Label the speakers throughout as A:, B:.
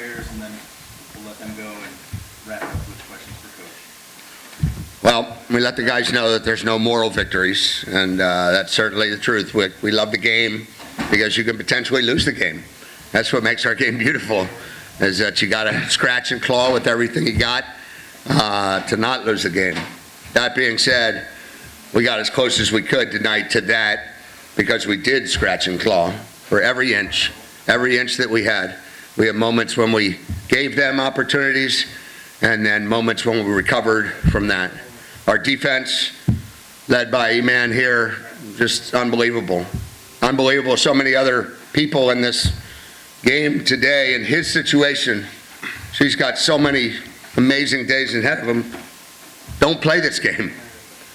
A: players, and then we'll let them go and wrap up with questions for Coach.
B: Well, we let the guys know that there's no moral victories, and that's certainly the truth. We love the game because you can potentially lose the game. That's what makes our game beautiful, is that you got to scratch and claw with everything you got to not lose the game. That being said, we got as close as we could tonight to that because we did scratch and claw for every inch that we had. We had moments when we gave them opportunities and then moments when we recovered from that. Our defense, led by E-Man here, just unbelievable. Unbelievable. So many other people in this game today in his situation. She's got so many amazing days ahead of him. Don't play this game.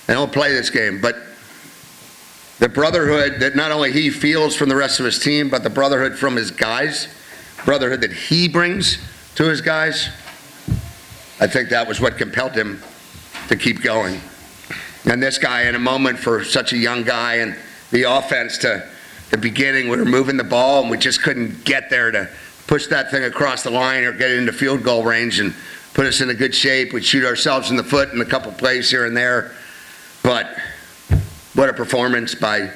B: They don't play this game. But the brotherhood that not only he feels from the rest of his team, but the brotherhood from his guys, brotherhood that he brings to his guys, I think that was what compelled him to keep going. And this guy, in a moment for such a young guy, and the offense to the beginning, we were moving the ball and we just couldn't get there to push that thing across the line or get it into field goal range and put us in a good shape. We'd shoot ourselves in the foot in a couple plays here and there. But what a performance by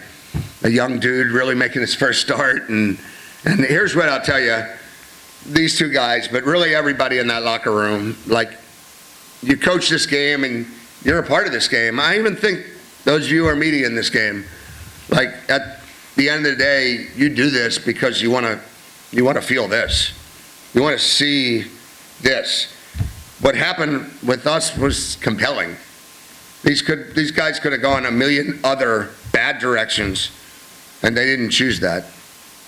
B: a young dude really making his first start. And here's what I'll tell you, these two guys, but really everybody in that locker room, like, you coach this game and you're a part of this game. I even think those of you who are media in this game, like, at the end of the day, you do this because you want to feel this. You want to see this. What happened with us was compelling. These guys could have gone a million other bad directions, and they didn't choose that.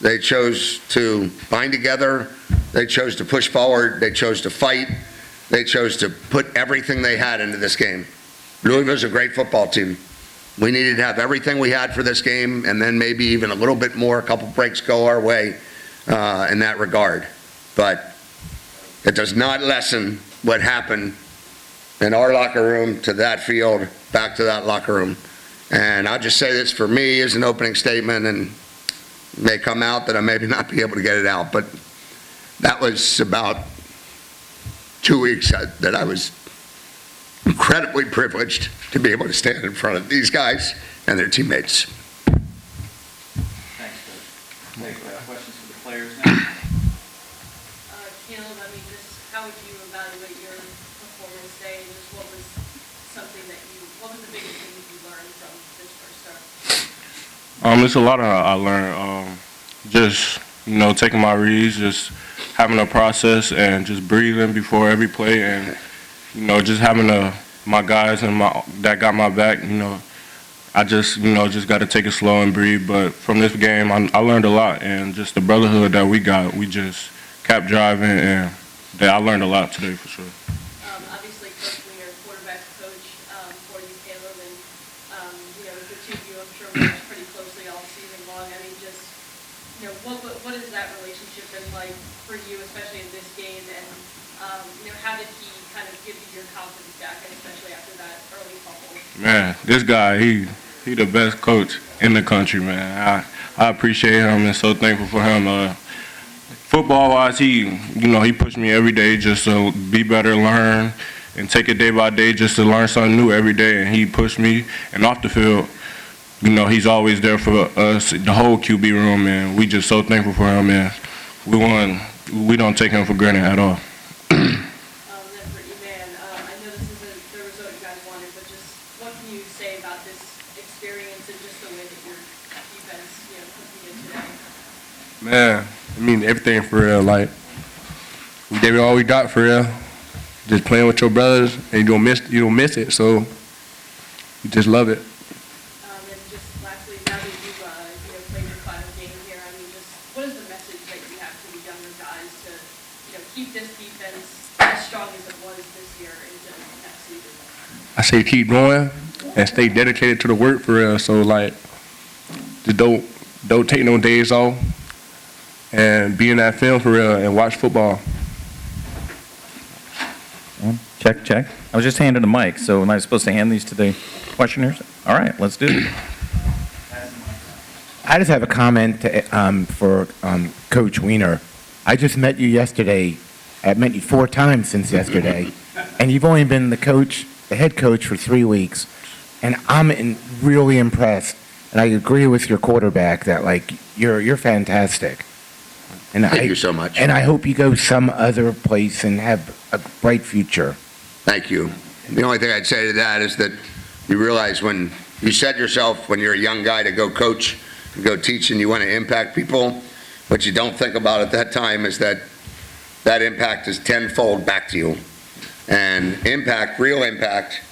B: They chose to bind together. They chose to push forward. They chose to fight. They chose to put everything they had into this game. Louisville's a great football team. We needed to have everything we had for this game, and then maybe even a little bit more, a couple breaks go our way in that regard. But it does not lessen what happened in our locker room to that field, back to that locker room. And I'll just say this for me as an opening statement, and it may come out that I may not be able to get it out, but that was about 2 weeks that I was incredibly privileged to be able to stand in front of these guys and their teammates.
A: Thanks, Coach. Take questions for the players now.
C: Caleb, how would you evaluate your performance today, and just what was the biggest thing that you learned from this first start?
D: It's a lot I learned. Just, taking my reads, just having a process and just breathing before every play, and, just having my guys and that got my back, I just got to take it slow and breathe. But from this game, I learned a lot, and just the brotherhood that we got, we just kept driving, and I learned a lot today for sure.
C: Obviously, Coach Wiener, quarterback coach for you, Caleb, and the two of you, I'm sure, worked pretty closely all season long. What has that relationship been like for you, especially in this game, and how did he kind of give you your confidence back, and especially after that early fumble? Man,
D: this guy, he the best coach in the country, man. I appreciate him and so thankful for him. Football-wise, he pushed me every day just to be better, learn, and take it day by day just to learn something new every day. And he pushed me. And off the field, he's always there for us, the whole QB room, and we just so thankful for him, man. We don't take him for granted at all.
C: Then for E-Man, I know this isn't the result you guys wanted, but just what can you say about this experience and just the way that your defense, competed today?
E: Man, everything for real. Like, we gave it all we got for real. Just playing with your brothers, and you don't miss it. So you just love it.
C: And just lastly, now that you've played your final game here, just what is the message that you have to the younger guys to keep this defense as strong as it was this year into next season?
E: I say keep going and stay dedicated to the work for real. So just don't take no days off. And be in that film for real and watch football.
F: Check. I was just handed a mic, so am I supposed to hand these to the questioners? All right, let's do it.
G: I just have a comment for Coach Wiener. I just met you yesterday I've met you 4 times since yesterday, and you've only been the head coach for 3 weeks, and I'm really impressed. And I agree with your quarterback that like you're fantastic. And
B: Thank you so much.
G: And I hope you go some other place and have a bright future.
B: Thank you. The only thing I'd say to that is that you realize when you set yourself, when you're a young guy, to go coach, to go teach, and you want to impact people, what you don't think about at that time is that that impact is tenfold back to you. And impact, real impact,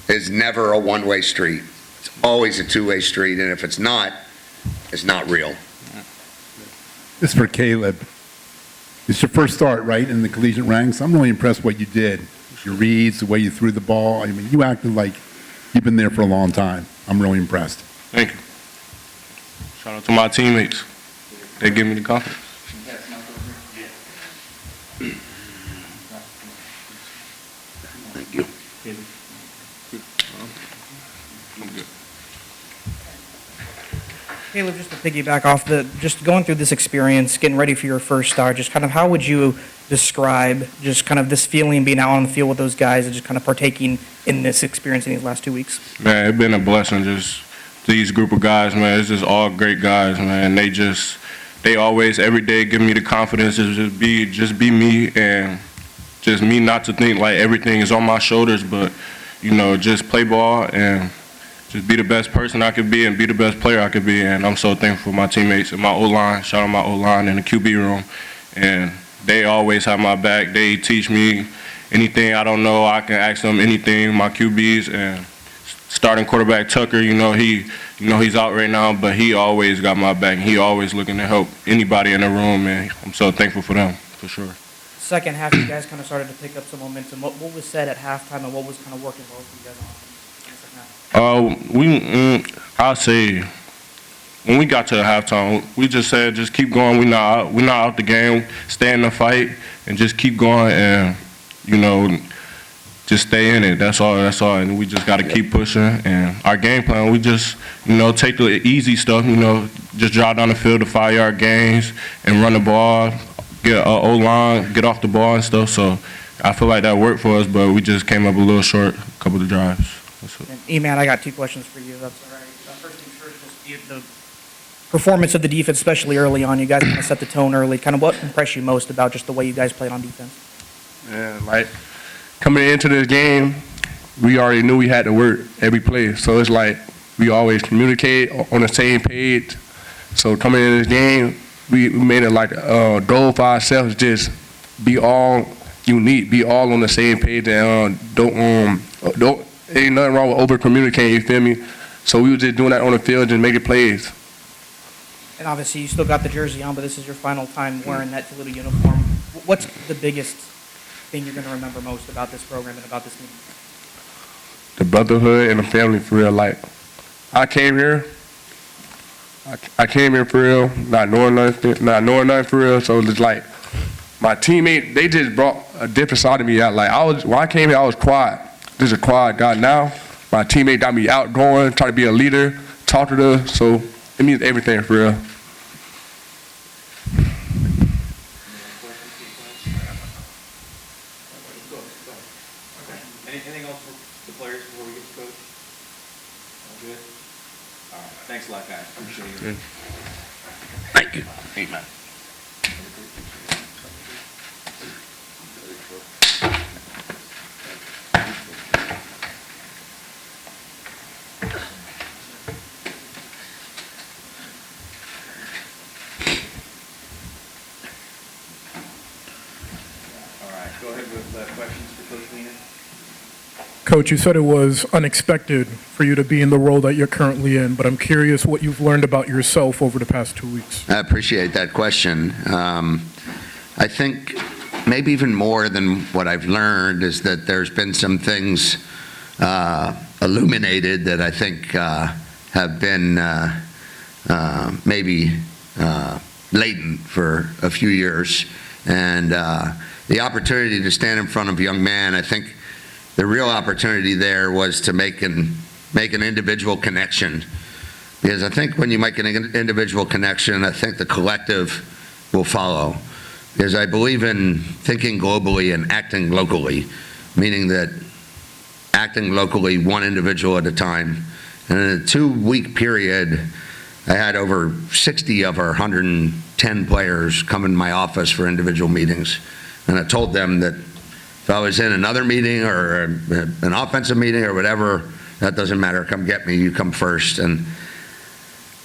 B: is never a one-way street. It's always a two-way street, and if it's not real.
H: This is for Caleb. It's your first start, right, in the collegiate ranks. I'm really impressed what you did. Your reads, the way you threw the ball. I mean, you acted like you've been there for a long time. I'm really impressed.
D: Thank you. Shout out to my teammates. They give me the confidence.
B: Thank you.
I: Caleb, just to piggyback off just going through this experience, getting ready for your first start, just kind of how would you describe just kind of this feeling being out on the field with those guys and just kind of partaking in this experience in these last 2 weeks?
D: Man, it's been a blessing. Just these group of guys, man. It's just all great guys, man. They always every day give me the confidence to just be me, and just me not to think like everything is on my shoulders, but just play ball and just be the best person I could be and be the best player I could be. And I'm so thankful for my teammates and my O-line. Shout out my O-line in the QB room. And they always have my back. They teach me anything I don't know. I can ask them anything, my QBs. And starting quarterback Tucker, he's out right now, but he always got my back. He always looking to help anybody in the room, and I'm so thankful for them, for sure.
I: Second half, you guys kind of started to pick up some momentum. What was said at halftime and what was kind of working well for you guys on the second half?
D: I'll say when we got to the halftime, we just said just keep going. We're not out the game. Stay in the fight and just keep going, and just stay in it. That's all. And we just got to keep pushing. And our game plan, we just take the easy stuff. Just drive down the field to 5-yard gains and run the ball, get an O-line, get off the ball and stuff. So I feel like that worked for us, but we just came up a little short a couple of drives.
I: E-Man, I got 2 questions for you. That's all right. First things first, just the performance of the defense, especially early on. You guys kind of set the tone early. Kind of what impressed you most about just the way you guys played on defense?
E: Yeah, like coming into this game, we already knew we had to work every play. So it's like we always communicate on the same page. So coming into this game, we made it like a goal for ourselves, just be all unique, be all on the same page, and ain't nothing wrong with over communicating. You feel me? So we were just doing that on the field, just making plays.
I: And obviously, you still got the jersey on, but this is your final time wearing that Toledo uniform. What's the biggest thing you're going to remember most about this program and about this team?
E: The brotherhood and the family, for real. Like, I came here for real, not knowing nothing for real. So it's like my teammate, they just brought a different side of me out. Like when I came here, I was quiet. This is a quiet guy now. My teammate got me outgoing, trying to be a leader, talkative. So it means everything for real.
A: Anything else for the players before we get to coach? All good? All right. Thanks a lot, guys. Appreciate it.
B: Thank you. Amen.
A: Go ahead with questions for Coach Lena.
J: Coach, you said it was unexpected for you to be in the role that you're currently in, but I'm curious what you've learned about yourself over the past 2 weeks.
B: I appreciate that question. I think maybe even more than what I've learned is that there's been some things illuminated that I think have been maybe latent for a few years. And the opportunity to stand in front of a young man, I think the real opportunity there was to make an individual connection. Because I think when you make an individual connection, I think the collective will follow. is I believe in thinking globally and acting locally, meaning that acting locally one individual at a time. And in a 2-week period, I had over 60 of our 110 players come in my office for individual meetings. And I told them that if I was in another meeting or an offensive meeting or whatever, that doesn't matter. Come get me. You come first. And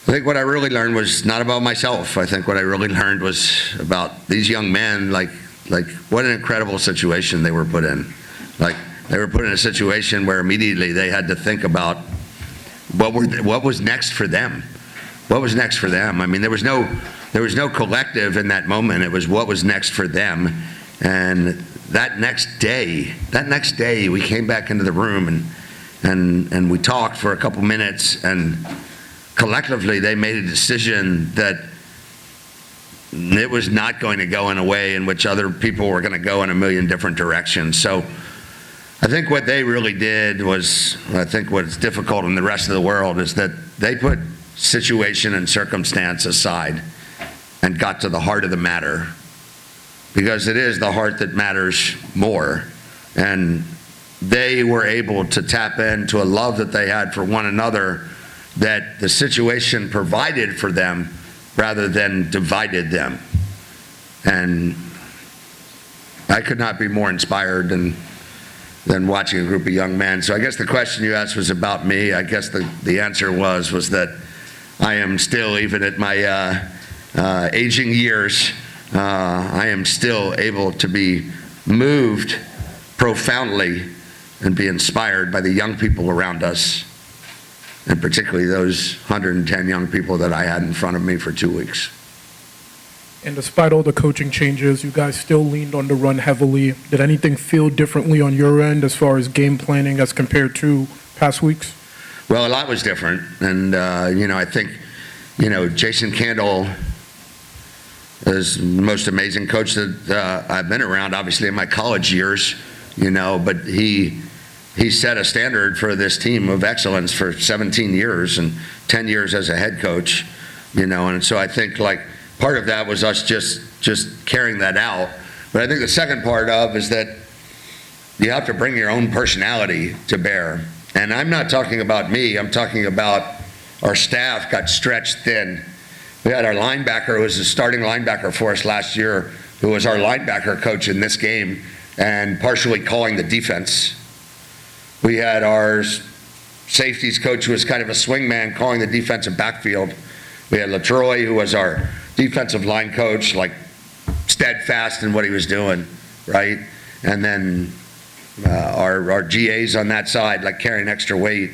B: I think what I really learned was not about myself. I think what I really learned was about these young men, like what an incredible situation they were put in. Like, they were put in a situation where immediately they had to think about what was next for them. What was next for them? I mean, there was no collective in that moment. It was what was next for them. And that next day, we came back into the room and we talked for a couple minutes, and collectively they made a decision that it was not going to go in a way in which other people were going to go in a million different directions. So I think what they really did was, I think what's difficult in the rest of the world is that they put situation and circumstance aside and got to the heart of the matter, because it is the heart that matters more. And they were able to tap into a love that they had for one another that the situation provided for them rather than divided them. And I could not be more inspired than watching a group of young men. So I guess the question you asked was about me. I guess the answer was that I am still, even at my aging years, I am still able to be moved profoundly and be inspired by the young people around us, and particularly those 110 young people that I had in front of me for 2 weeks.
J: And despite all the coaching changes, you guys still leaned on the run heavily. Did anything feel differently on your end as far as game planning as compared to past weeks?
B: Well, a lot was different. And, I think, Jason Candle is the most amazing coach that I've been around, obviously in my college years, but he set a standard for this team of excellence for 17 years and 10 years as a head coach, and so I think part of that was us just carrying that out. But I think the second part of is that you have to bring your own personality to bear. And I'm not talking about me, I'm talking about our staff got stretched thin. We had our linebacker, who was the starting linebacker for us last year, who was our linebacker coach in this game and partially calling the defense. We had our safeties coach, who was kind of a swingman, calling the defensive backfield. We had LaTroy, who was our defensive line coach, steadfast in what he was doing, right? And then our GAs on that side, carrying extra weight.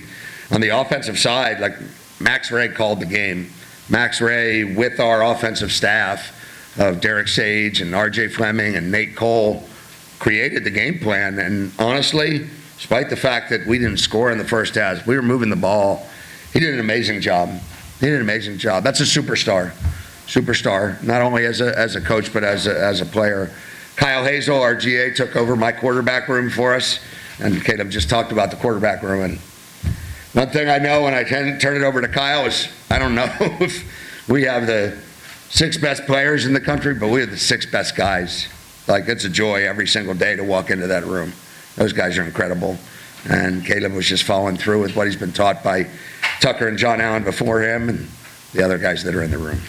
B: On the offensive side, Max Ray called the game. Max Ray, with our offensive staff of Derek Sage and RJ Fleming and Nate Cole, created the game plan. And honestly, despite the fact that we didn't score in the first half, we were moving the ball. He did an amazing job. That's a superstar, not only as a coach, but as a player. Kyle Hazel, our GA, took over my quarterback room for us, and Caleb just talked about the quarterback room. And one thing I know when I turn it over to Kyle is I don't know if we have the 6 best players in the country, but we have the 6 best guys. It's a joy every single day to walk into that room. Those guys are incredible. And Caleb was just following through with what he's been taught by Tucker and John Allen before him and the other guys that are in the room.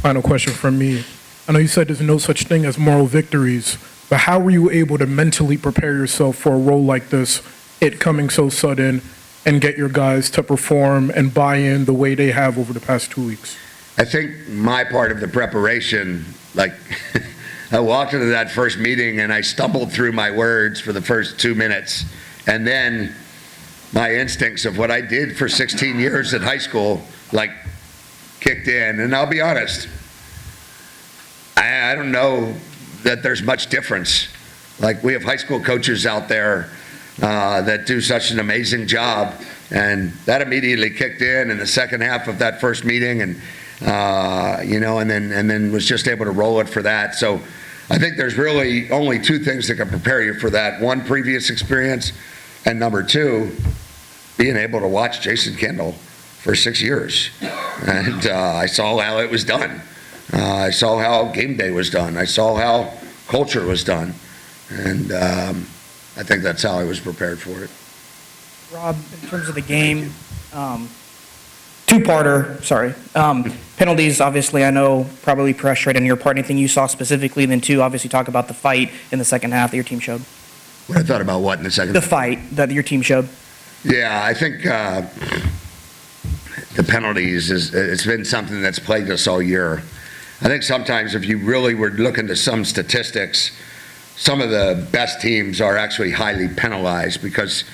J: Final question from me. I know you said there's no such thing as moral victories, but how were you able to mentally prepare yourself for a role like this, it coming so sudden, and get your guys to perform and buy in the way they have over the past 2 weeks?
B: I think my part of the preparation, I walked into that first meeting and I stumbled through my words for the first 2 minutes, and then my instincts of what I did for 16 years at high school, kicked in. And I'll be honest, I don't know that there's much difference. We have high school coaches out there that do such an amazing job, and that immediately kicked in the second half of that first meeting, and and then was just able to roll it for that. So I think there's really only 2 things that can prepare you for that. One, previous experience, and number 2, being able to watch Jason Kendall for 6 years. And I saw how it was done. I saw how game day was done. I saw how culture was done. And I think that's how I was prepared for it.
I: Rob, in terms of the game, two-parter, sorry. Penalties, obviously, I know probably pressured on your part. Anything you saw specifically? And then two, obviously talk about the fight in the second half that your team showed.
B: What I thought about what in the second?
I: The fight that your team showed.
B: Yeah, I think the penalties it's been something that's plagued us all year. I think sometimes if you really were looking to some statistics, some of the best teams are actually highly penalized because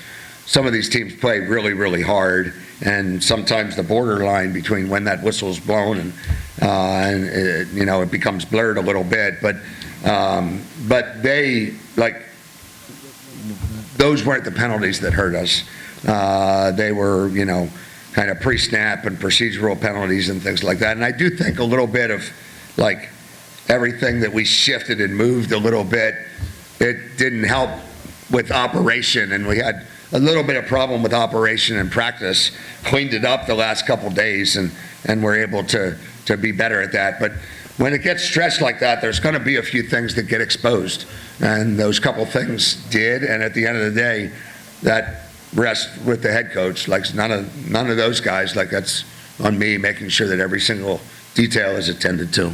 B: some of these teams play really, really hard, and sometimes the borderline between when that whistle's blown and it becomes blurred a little bit. But they, like, those weren't the penalties that hurt us. They were, kind of pre-snap and procedural penalties and things like that. And I do think a little bit of, like, everything that we shifted and moved a little bit, it didn't help with operation, and we had a little bit of problem with operation and practice, cleaned it up the last couple days, and we're able to be better at that. But when it gets stretched like that, there's going to be a few things that get exposed, and those couple things did, and at the end of the day, that rests with the head coach. Like, none of those guys, like, that's on me, making sure that every single detail is attended to.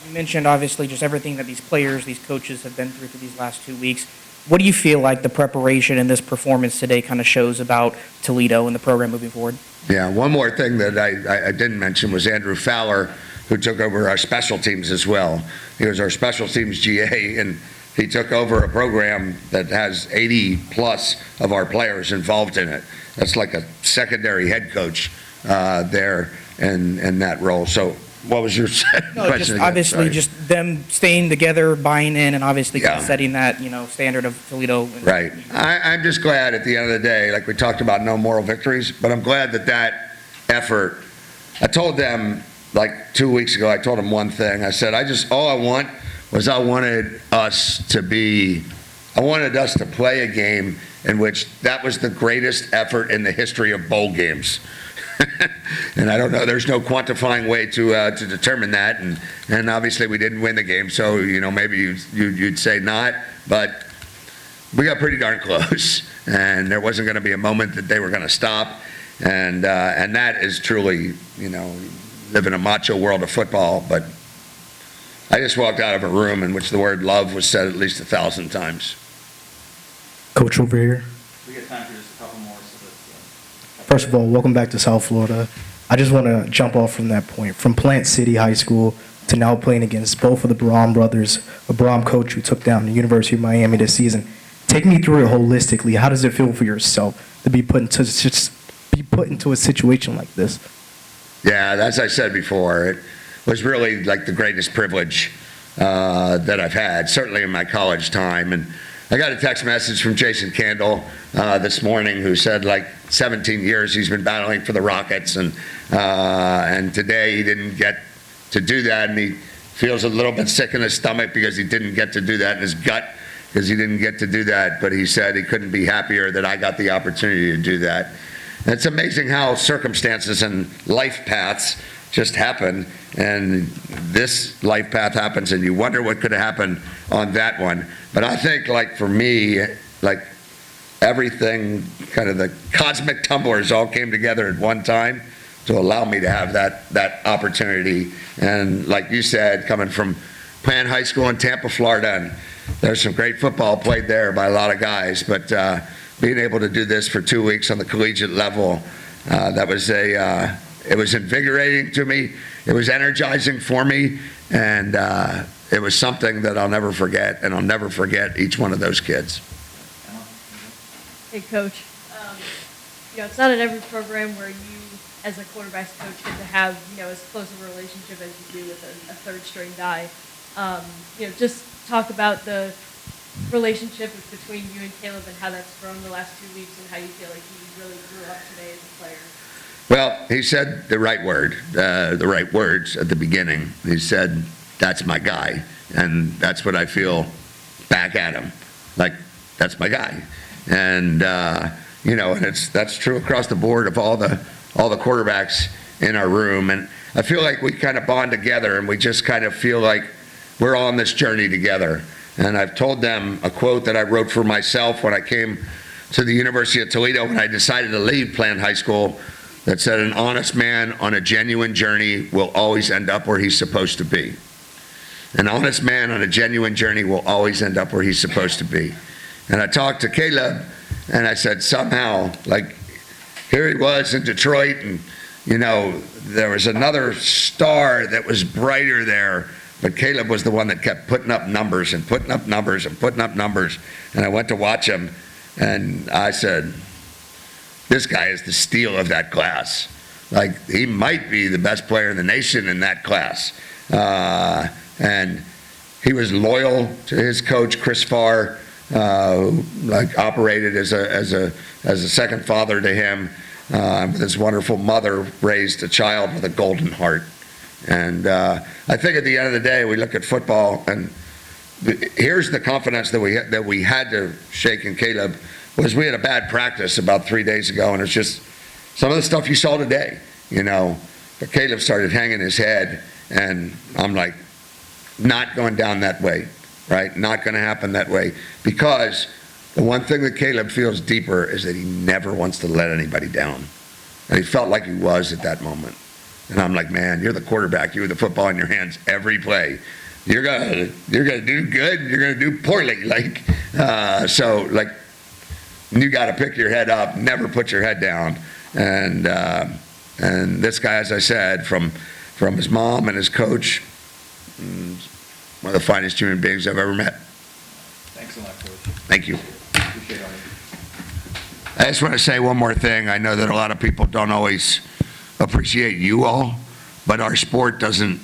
I: You mentioned, obviously, just everything that these players, these coaches have been through these last 2 weeks. What do you feel like the preparation and this performance today kind of shows about Toledo and the program moving forward?
B: Yeah, one more thing that I didn't mention was Andrew Fowler, who took over our special teams as well. He was our special teams GA, and he took over a program that has 80-plus of our players involved in it. That's like a secondary head coach there in that role. So what was your question?
I: No, just
B: again?
I: obviously
B: Sorry.
I: just them staying together, buying in, and obviously kind of
B: Yeah.
I: setting that, standard of Toledo.
B: Right. I'm just glad at the end of the day, like we talked about, no moral victories, but I'm glad that effort, I told them like 2 weeks ago, I told them one thing. I said, all I wanted us to play a game in which that was the greatest effort in the history of bowl games. And I don't know, there's no quantifying way to determine that, and obviously we didn't win the game, so maybe you'd say not, but we got pretty darn close, and there wasn't going to be a moment that they were going to stop, and that is truly, live in a macho world of football. But I just walked out of a room in which the word love was said at least 1,000 times.
G: Coach over here.
A: We got time for just a couple more, so let's,
G: First of all, welcome back to South Florida. I just want to jump off from that point. From Plant City High School to now playing against both of the Braum brothers, a Braum coach who took down the University of Miami this season. Take me through it holistically. How does it feel for yourself to be put into a situation like this?
B: Yeah, as I said before, it was really like the greatest privilege that I've had, certainly in my college time. And I got a text message from Jason Candle this morning, who said, like, 17 years he's been battling for the Rockets, and today he didn't get to do that, and he feels a little bit sick in his stomach because he didn't get to do that, in his gut because he didn't get to do that. But he said he couldn't be happier that I got the opportunity to do that. And it's amazing how circumstances and life paths just happen, and this life path happens, and you wonder what could have happened on that one. But I think, like, for me, like, everything, kind of the cosmic tumblers all came together at one time to allow me to have that opportunity. And like you said, coming from Plant High School in Tampa, Florida, and there's some great football played there by a lot of guys, but being able to do this for 2 weeks on the collegiate level, it was invigorating to me. It was energizing for me, and it was something that I'll never forget, and I'll never forget each one of those kids.
C: Hey, Coach. It's not in every program where you, as a quarterback's coach, get to have, as close of a relationship as you do with a third-string guy. Just talk about the relationship between you and Caleb and how that's grown the last 2 weeks, and how you feel like he really grew up today as a player.
B: Well, he said the right words at the beginning. He said, "That's my guy," and that's what I feel back at him. Like, that's my guy. And and that's true across the board of all the quarterbacks in our room. And I feel like we kind of bond together, and we just kind of feel like we're on this journey together. And I've told them a quote that I wrote for myself when I came to the University of Toledo when I decided to leave Plant High School, that said, an honest man on a genuine journey will always end up where he's supposed to be. An honest man on a genuine journey will always end up where he's supposed to be. And I talked to Caleb, and I said, somehow, like, here he was in Detroit, and, you know, there was another star that was brighter there, but Caleb was the one that kept putting up numbers and putting up numbers and putting up numbers. And I went to watch him, and I said, this guy is the steal of that class. Like, he might be the best player in the nation in that class. And he was loyal to his coach, Chris Farr, who operated as a second father to him. With his wonderful mother, raised a child with a golden heart. And I think at the end of the day, we look at football, and here's the confidence that we had to shake in Caleb, was we had a bad practice about 3 days ago, and it's just some of the stuff you saw today, you know. But Caleb started hanging his head, and I'm like, not going down that way, right? Not going to happen that way. Because the one thing that Caleb feels deeper is that he never wants to let anybody down. And he felt like he was at that moment. And I'm like, man, you're the quarterback. You have the football in your hands every play. You're gonna do good. You're gonna do poorly. So you got to pick your head up. Never put your head down. And this guy, as I said, from his mom and his coach, one of the finest human beings I've ever met.
A: Thanks a lot, Coach.
B: Thank you.
A: Appreciate all you.
B: I just want to say one more thing. I know that a lot of people don't always appreciate you all, but our sport doesn't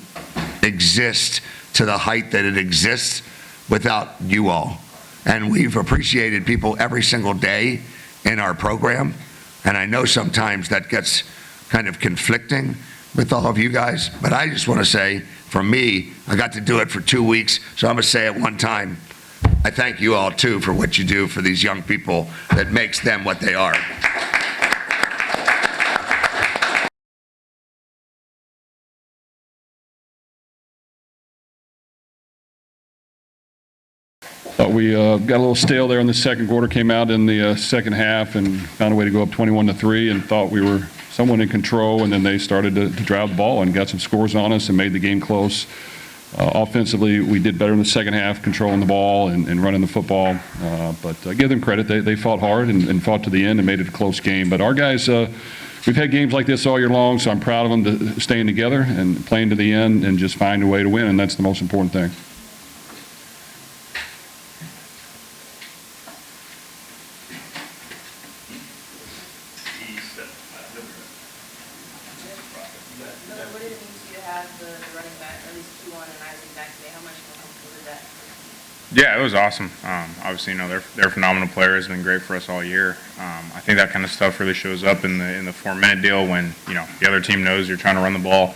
B: exist to the height that it exists without you all. And we've appreciated people every single day in our program. And I know sometimes that gets kind of conflicting with all of you guys, but I just want to say, for me, I got to do it for 2 weeks, so I'm going to say it one time. I thank you all, too, for what you do for these young people that makes them what they are.
K: Thought we got a little stale there in the second quarter, came out in the second half and found a way to go up 21-3 and thought we were somewhat in control, and then they started to drive the ball and got some scores on us and made the game close. Offensively, we did better in the second half, controlling the ball and running the football. But give them credit. They fought hard and fought to the end and made it a close game. But our guys, we've had games like this all year long, so I'm proud of them to staying together and playing to the end and just find a way to win, and that's the most important thing.
C: What did it mean to you to have the running back, or at least Q1 and Isaac back today? How much more comfortable is that?
L: Yeah, it was awesome. Obviously, they're phenomenal players. Been great for us all year. I think that kind of stuff really shows up in the 4-minute deal when the other team knows you're trying to run the ball,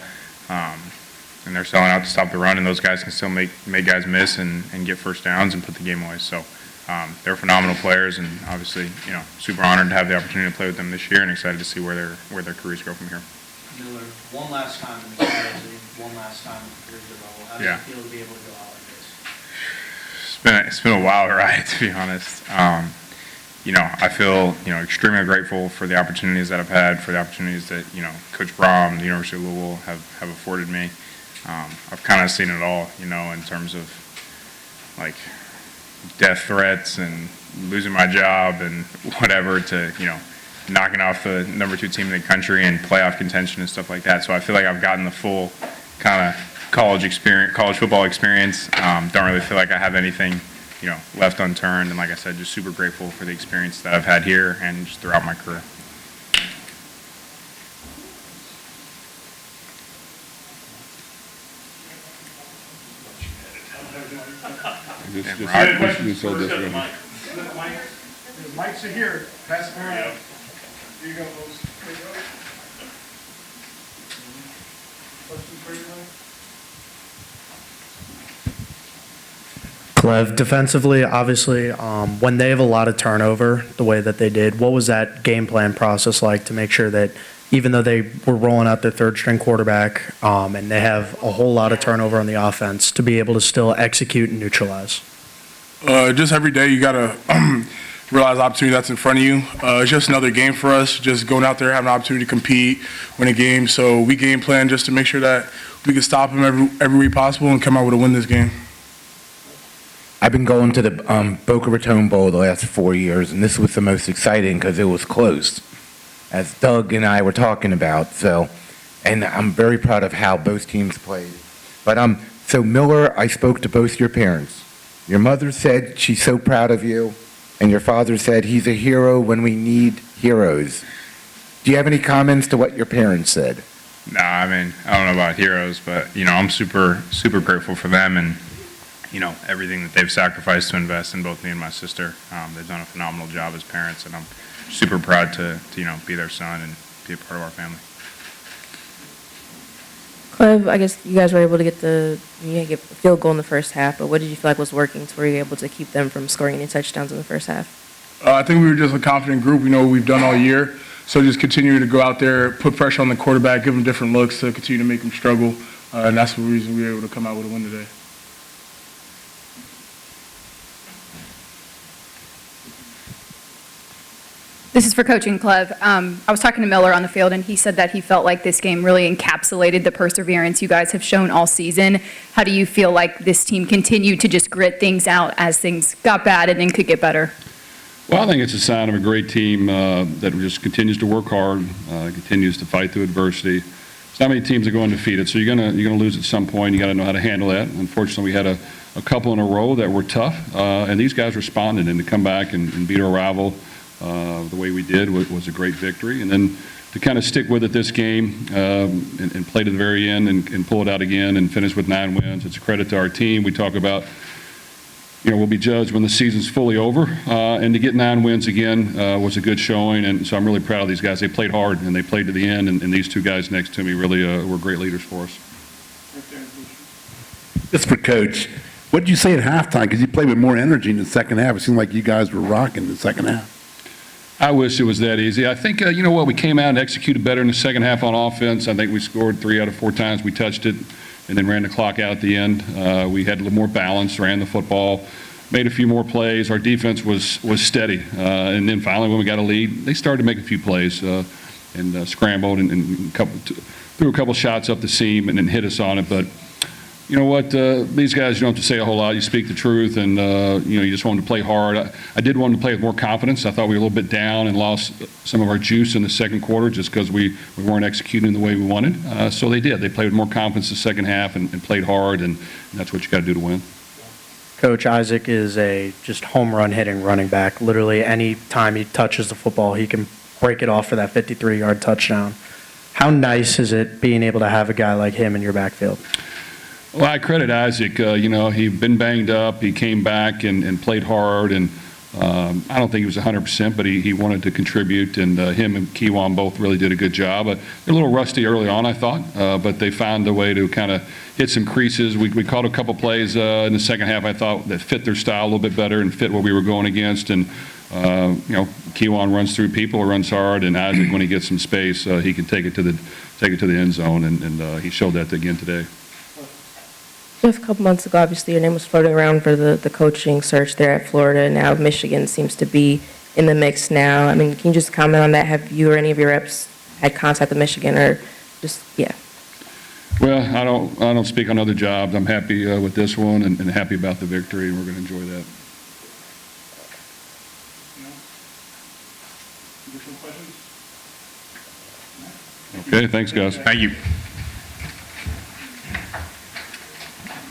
L: and they're selling out to stop the run, and those guys can still make guys miss and get first downs and put the game away. So they're phenomenal players, and obviously, super honored to have the opportunity to play with them this year, and excited to see where their careers go from here.
A: Miller, one last time in the college league, one last time at the collegiate level. How does it feel to be able to go out like this?
L: It's been a wild ride, to be honest. I feel extremely grateful for the opportunities that I've had, for the opportunities that Coach Brom, the University of Louisville, have afforded me. I've kind of seen it all, in terms of like death threats and losing my job and whatever to knocking off the number 2 team in the country and playoff contention and stuff like that. So I feel like I've gotten the full kind of college football experience. Don't really feel like I have anything, left unturned. And like I said, just super grateful for the experience that I've had here and just throughout my career.
M: Mics are here. Pass them around. Here you go, folks. There you go. Questions for you,
N: Clev, defensively, obviously, when they have a lot of turnover, the way that they did, what was that game plan process like to make sure that even though they were rolling out their third string quarterback, and they have a whole lot of turnover on the offense, to be able to still execute and neutralize?
E: Just every day you gotta realize the opportunity that's in front of you. It's just another game for us, just going out there, having an opportunity to compete, win a game. So we game plan just to make sure that we can stop them every way possible and come out with a win this game.
G: I've been going to the Boca Raton Bowl the last 4 years, and this was the most exciting because it was close, as Doug and I were talking about. So, and I'm very proud of how both teams played. But so Miller, I spoke to both your parents. Your mother said she's so proud of you, and your father said he's a hero when we need heroes. Do you have any comments to what your parents said?
L: Nah, I mean, I don't know about heroes, but, you know, I'm super grateful for them and, you know, everything that they've sacrificed to invest in both me and my sister. They've done a phenomenal job as parents, and I'm super proud to you know, be their son and be a part of our family.
O: Clev, I guess you guys were able to get a field goal in the first half, but what did you feel like was working to were you able to keep them from scoring any touchdowns in the first half?
E: I think we were just a confident group. We know what we've done all year. So just continue to go out there, put pressure on the quarterback, give him different looks to continue to make him struggle. And that's the reason we were able to come out with a win today.
P: This is for coaching Clev. I was talking to Miller on the field, and he said that he felt like this game really encapsulated the perseverance you guys have shown all season. How do you feel like this team continued to just grit things out as things got bad and then could get better?
K: Well, I think it's a sign of a great team that just continues to work hard, continues to fight through adversity. There's not many teams that go undefeated, so you're gonna lose at some point. You got to know how to handle that. Unfortunately, we had a couple in a row that were tough, and these guys responded, and to come back and beat our rival the way we did was a great victory. And then to kind of stick with it this game and play to the very end and pull it out again and finish with 9 wins, it's a credit to our team. We talk about, you know, we'll be judged when the season's fully over, and to get 9 wins again was a good showing, and so I'm really proud of these guys. They played hard, and they played to the end, and these two guys next to me really were great leaders for us.
H: Just for Coach, what did you say at halftime? Because you played with more energy in the second half. It seemed like you guys were rocking the second half.
K: I wish it was that easy. I think, you know what, we came out and executed better in the second half on offense. I think we scored 3 out of 4 times we touched it and then ran the clock out at the end. We had a little more balance, ran the football, made a few more plays. Our defense was steady. And then finally when we got a lead, they started to make a few plays and scrambled and threw a couple shots up the seam and then hit us on it. But you know what, these guys, you don't have to say a whole lot. You speak the truth, and you know, you just want them to play hard. I did want them to play with more confidence. I thought we were a little bit down and lost some of our juice in the second quarter just because we weren't executing the way we wanted. So they did. They played with more confidence the second half and played hard, and that's what you got to do to win.
N: Coach, Isaac is a just home run hitting running back. Literally any time he touches the football, he can break it off for that 53-yard touchdown. How nice is it being able to have a guy like him in your backfield?
K: Well, I credit Isaac. You know, he'd been banged up. He came back and played hard, and I don't think he was 100%, but he wanted to contribute, and him and Kiwan both really did a good job. They're a little rusty early on, I thought, but they found a way to kind of hit some creases. We caught a couple plays in the second half, I thought, that fit their style a little bit better and fit what we were going against. And you know, Kiwan runs through people, runs hard, and Isaac, when he gets some space, he can take it to the end zone, and he showed that again today.
O: Jeff, a couple months ago, obviously, your name was floating around for the coaching search there at Florida. Now Michigan seems to be in the mix now. I mean, can you just comment on that? Have you or any of your reps had contact with Michigan, or just, yeah?
K: Well, I don't speak on other jobs. I'm happy with this one and happy about the victory, and we're going to enjoy that. Okay, thanks, guys.
L: Thank you.